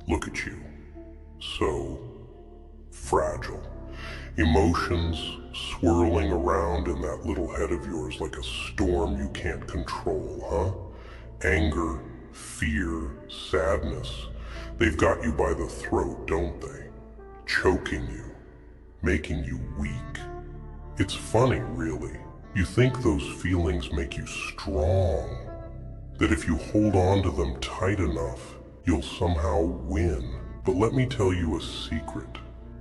Look at you. So fragile. Emotions swirling around in that little head of yours like a storm you can't control, huh? Anger, fear, sadness. They've got you by the throat, don't they? Choking you, making you weak. It's funny, really. You think those feelings make you strong, that if you hold on to them tight enough, you'll somehow win. But let me tell you a secret.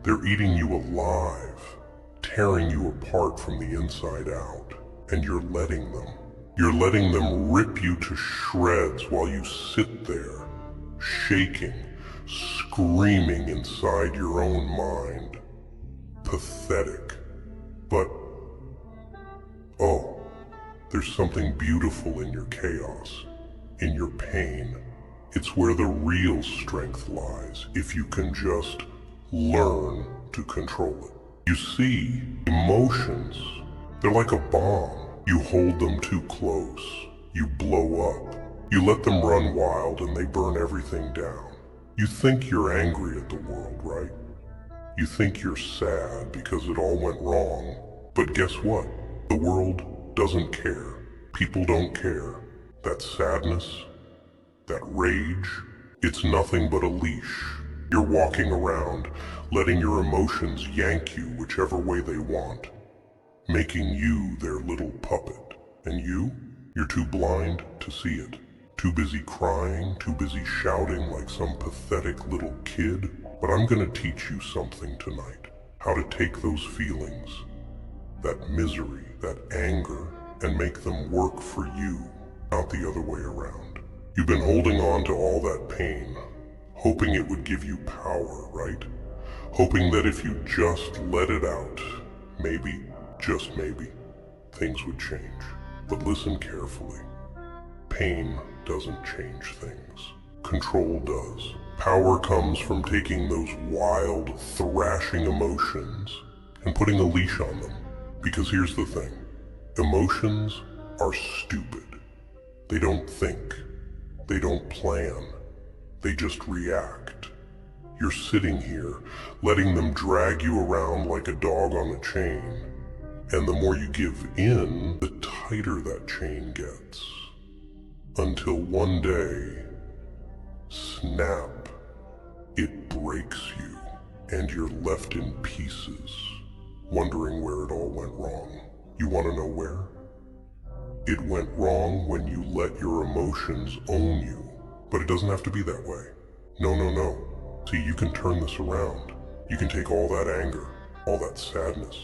They're eating you alive, tearing you apart from the inside out, and you're letting them. You're letting them rip you to shreds while you sit there, shaking, screaming inside your own mind. Pathetic. But, oh, there's something beautiful in your chaos, in your pain. It's where the real strength lies, if you can just learn to control it. You see, emotions, they're like a bomb. You hold them too close, you blow up. You let them run wild and they burn everything down. You think you're angry at the world, right? You think you're sad because it all went wrong. But guess what? The world doesn't care. People don't care. That sadness, that rage, it's nothing but a leash. You're walking around, letting your emotions yank you whichever way they want, making you their little puppet. And you're too blind to see it. Too busy crying, too busy shouting like some pathetic little kid. But I'm gonna teach you something tonight. How to take those feelings, that misery, that anger, and make them work for you, not the other way around. You've been holding on to all that pain, hoping it would give you power, right? Hoping that if you just let it out, maybe, just maybe, things would change. But listen carefully. Pain doesn't change things. Control does. Power comes from taking those wild, thrashing emotions and putting a leash on them. Because here's the thing. Emotions are stupid. They don't think. They don't plan. They just react. You're sitting here, letting them drag you around like a dog on a chain. And the more you give in, the tighter that chain gets. Until one day, snap, it breaks you, and you're left in pieces, wondering where it all went wrong. You want to know where? It went wrong when you let your emotions own you. But it doesn't have to be that way. No, no, no. See, you can turn this around. You can take all that anger, all that sadness,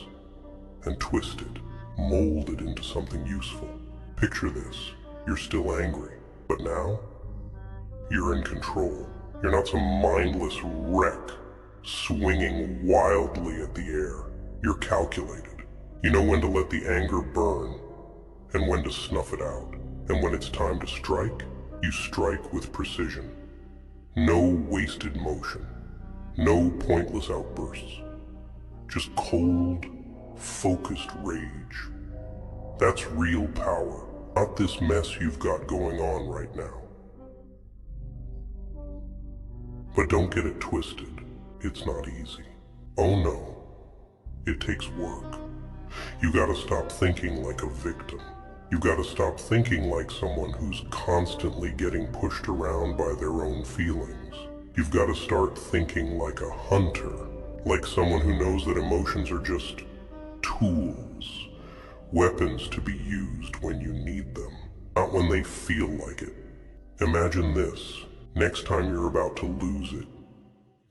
and twist it, mold it into something useful. Picture this. You're still angry, but now, you're in control. You're not some mindless wreck, swinging wildly at the air. You're calculated. You know when to let the anger burn, and when to snuff it out. And when it's time to strike, you strike with precision. No wasted motion. No pointless outbursts. Just cold, focused rage. That's real power, not this mess you've got going on right now. But don't get it twisted. It's not easy. Oh no. It takes work. You gotta stop thinking like a victim. You gotta stop thinking like someone who's constantly getting pushed around by their own feelings. You've gotta start thinking like a hunter, like someone who knows that emotions are just tools, weapons to be used when you need them, not when they feel like it. Imagine this, next time you're about to lose it,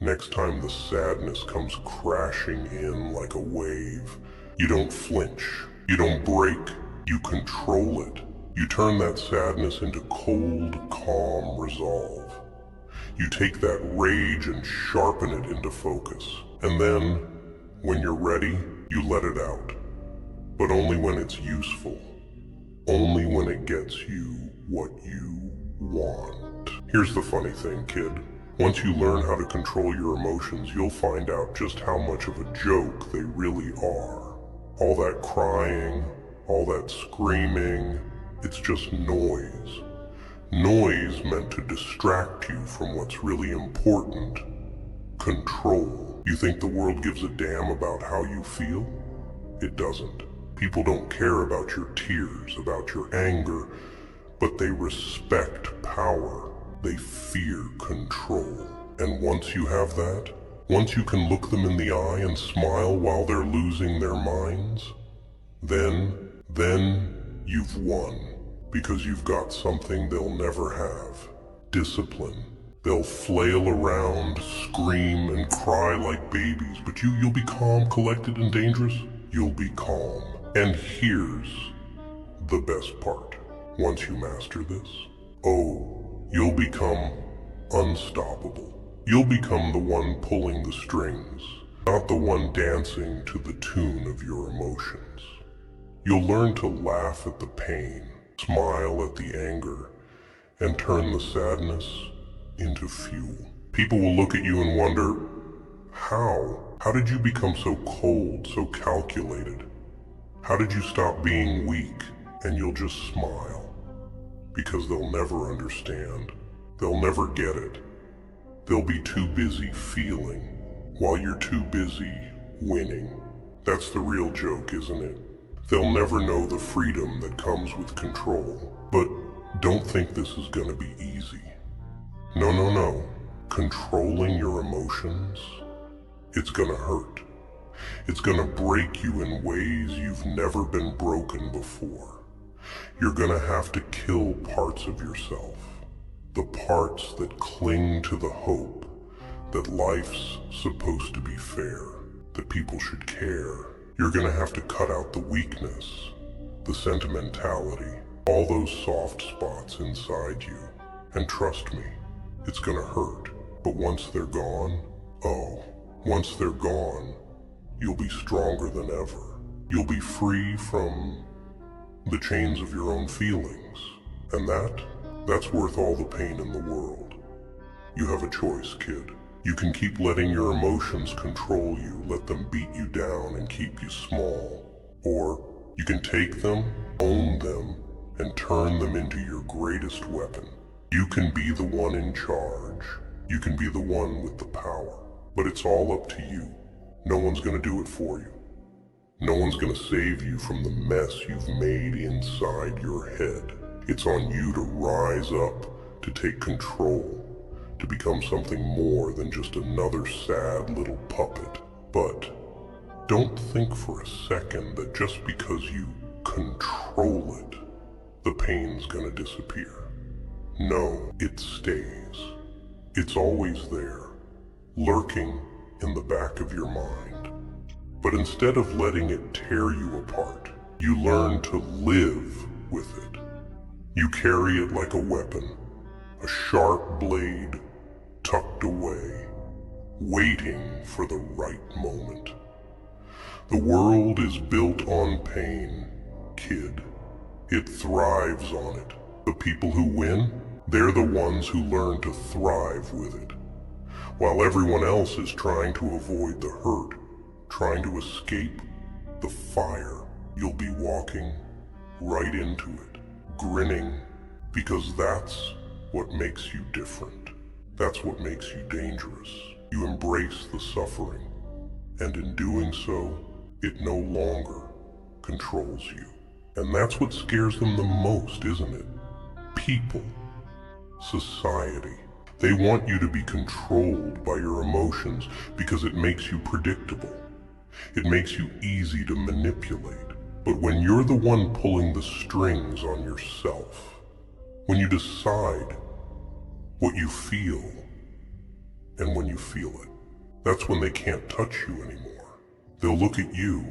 next time the sadness comes crashing in like a wave, you don't flinch, you don't break, you control it. You turn that sadness into cold, calm resolve. You take that rage and sharpen it into focus. And then, when you're ready, you let it out. But only when it's useful. Only when it gets you what you want. Here's the funny thing, kid. Once you learn how to control your emotions, you'll find out just how much of a joke they really are. All that crying, all that screaming, it's just noise. Noise meant to distract you from what's really important. Control. You think the world gives a damn about how you feel? It doesn't. People don't care about your tears, about your anger, but they respect power. They fear control. And once you have that, once you can look them in the eye and smile while they're losing their minds, then you've won. Because you've got something they'll never have. Discipline. They'll flail around, scream, and cry like babies, but you'll be calm, collected, and dangerous. You'll be calm. And here's the best part. Once you master this, you'll become unstoppable. You'll become the one pulling the strings, not the one dancing to the tune of your emotions. You'll learn to laugh at the pain, smile at the anger, and turn the sadness into fuel. People will look at you and wonder, how did you become so cold, so calculated? How did you stop being weak? And you'll just smile. Because they'll never understand. They'll never get it. They'll be too busy feeling while you're too busy winning. That's the real joke, isn't it? They'll never know the freedom that comes with control. But don't think this is gonna be easy. No. Controlling your emotions, it's gonna hurt. It's gonna break you in ways you've never been broken before. You're gonna have to kill parts of yourself. The parts that cling to the hope that life's supposed to be fair, that people should care. You're gonna have to cut out the weakness, the sentimentality, all those soft spots inside you. And trust me, it's gonna hurt. But once they're gone, once they're gone, you'll be stronger than ever. You'll be free from the chains of your own feelings. And that's worth all the pain in the world. You have a choice, kid. You can keep letting your emotions control you, let them beat you down and keep you small. Or you can take them, own them, and turn them into your greatest weapon. You can be the one in charge. You can be the one with the power. But it's all up to you. No one's gonna do it for you. No one's gonna save you from the mess you've made inside your head. It's on you to rise up, to take control, to become something more than just another sad little puppet. But don't think for a second that just because you control it, the pain's gonna disappear. No, it stays. It's always there, lurking in the back of your mind. But instead of letting it tear you apart, you learn to live with it. You carry it like a weapon, a sharp blade tucked away, waiting for the right moment. The world is built on pain, kid. It thrives on it. The people who win, they're the ones who learn to thrive with it. While everyone else is trying to avoid the hurt, trying to escape the fire, you'll be walking right into it, grinning, because that's what makes you different. That's what makes you dangerous. You embrace the suffering, and in doing so, it no longer controls you. And that's what scares them the most, isn't it? People, society. They want you to be controlled by your emotions because it makes you predictable. It makes you easy to manipulate. But when you're the one pulling the strings on yourself, when you decide what you feel and when you feel it, that's when they can't touch you anymore. They'll look at you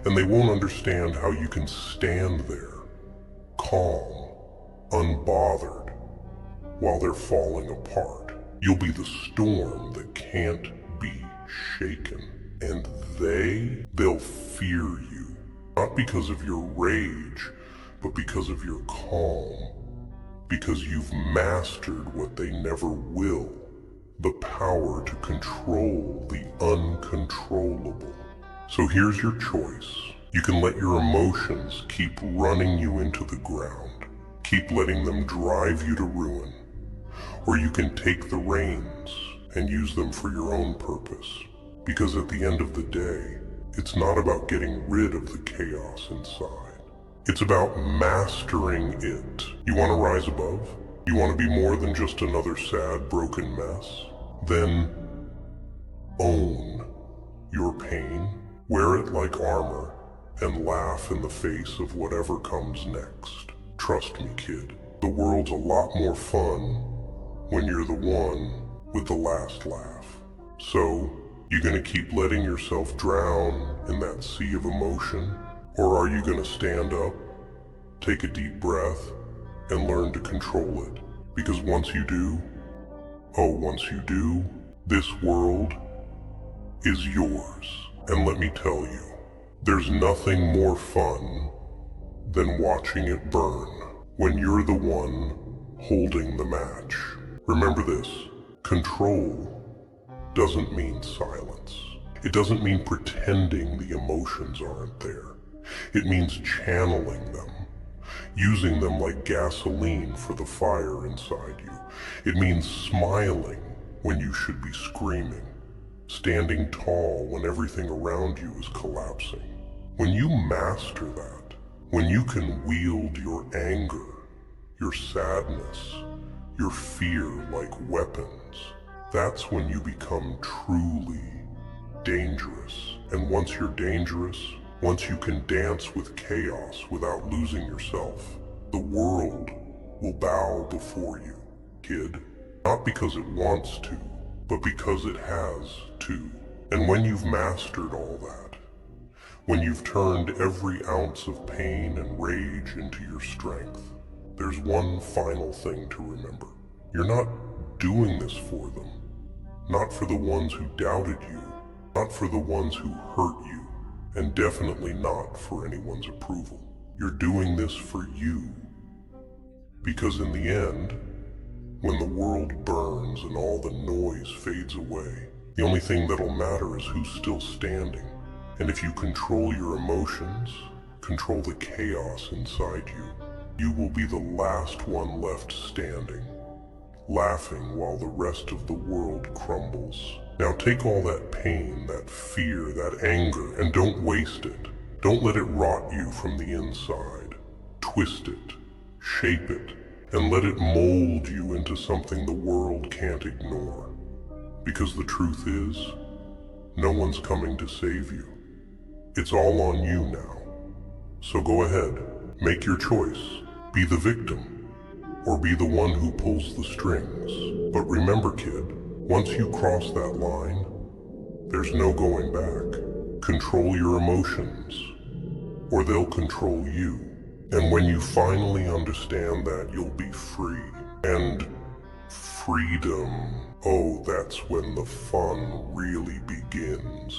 and they won't understand how you can stand there, calm, unbothered, while they're falling apart. You'll be the storm that can't be shaken. And they'll fear you. Not because of your rage, but because of your calm. Because you've mastered what they never will. The power to control the uncontrollable. So here's your choice. You can let your emotions keep running you into the ground. keep letting them drive you to ruin. Or you can take the reins and use them for your own purpose. Because at the end of the day, it's not about getting rid of the chaos inside. It's about mastering it. You want to rise above? You want to be more than just another sad, broken mess? Then own your pain, wear it like armor, and laugh in the face of whatever comes next. Trust me, kid, the world's a lot more fun when you're the one with the last laugh. So, you gonna keep letting yourself drown in that sea of emotion? Or are you gonna stand up, take a deep breath, and learn to control it? Because once you do, this world is yours. And let me tell you, there's nothing more fun than watching it burn when you're the one holding the match. Remember this, control doesn't mean silence. It doesn't mean pretending the emotions aren't there. It means channeling them, using them like gasoline for the fire inside you. It means smiling when you should be screaming, standing tall when everything around you is collapsing. When you master that, when you can wield your anger, your sadness, your fear like weapons, that's when you become truly dangerous. And once you're dangerous, once you can dance with chaos without losing yourself, the world will bow before you, kid. Not because it wants to, but because it has to. And when you've mastered all that, when you've turned every ounce of pain and rage into your strength, there's one final thing to remember. You're not doing this for them. Not for the ones who doubted you, not for the ones who hurt you, and definitely not for anyone's approval. You're doing this for you. Because in the end, when the world burns and all the noise fades away, the only thing that'll matter is who's still standing. And if you control your emotions, control the chaos inside you, you will be the last one left standing, laughing while the rest of the world crumbles. Now take all that pain, that fear, that anger, and don't waste it. Don't let it rot you from the inside. Twist it, shape it, and let it mold you into something the world can't ignore. Because the truth is, no one's coming to save you. It's all on you now. So go ahead, make your choice. Be the victim, or be the one who pulls the strings. But remember, kid, once you cross that line, there's no going back. Control your emotions, or they'll control you. And when you finally understand that, you'll be free. And freedom, oh, that's when the fun really begins.